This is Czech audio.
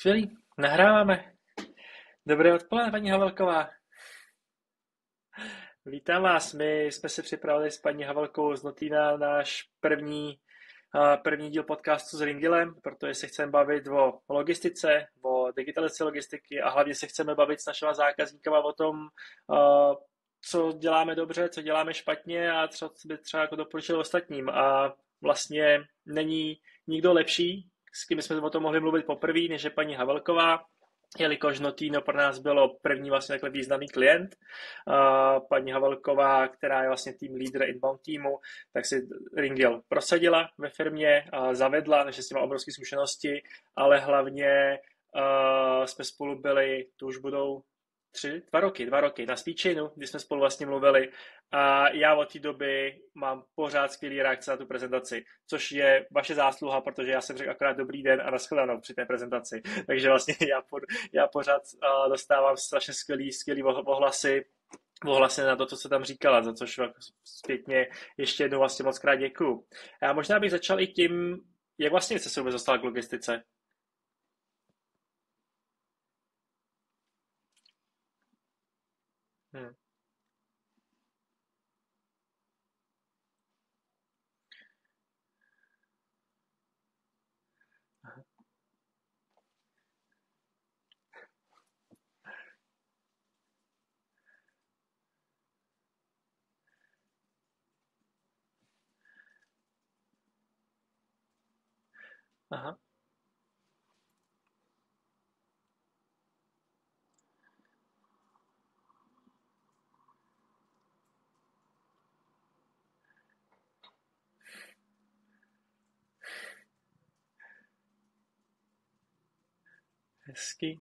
Skvělý, nahráváme. Dobré odpoledne, paní Havelková. Vítám vás. My jsme si připravili s paní Havelkou z Notína náš první díl podcastu s Ringilem, protože se chceme bavit o logistice, o digitalizaci logistiky a hlavně se chceme bavit s našimi zákazníkama o tom, co děláme dobře, co děláme špatně a co by třeba jako doporučil ostatním. A vlastně není nikdo lepší, s kým jsme o tom mohli mluvit poprvé, než je paní Havelková, jelikož Notino pro nás bylo první vlastně takhle významný klient. Paní Havelková, která je vlastně tým lídr inbound týmu, tak si Ringil prosadila ve firmě, zavedla, takže s tím má obrovské zkušenosti, ale hlavně jsme spolu byli, to už budou dva roky na Speechinu, kdy jsme spolu vlastně mluvili a já od té doby mám pořád skvělý reakce na tu prezentaci, což je vaše zásluha, protože já jsem řekl akorát dobrý den a nashledanou při té prezentaci. Takže vlastně já pořád dostávám strašně skvělý ohlasy na to, co se tam říkala, za což zpětně ještě jednou vlastně moc krát děkuju. Já možná bych začal i tím, jak vlastně jste se vůbec dostal k logistice. Hmm. Aha. Hezký.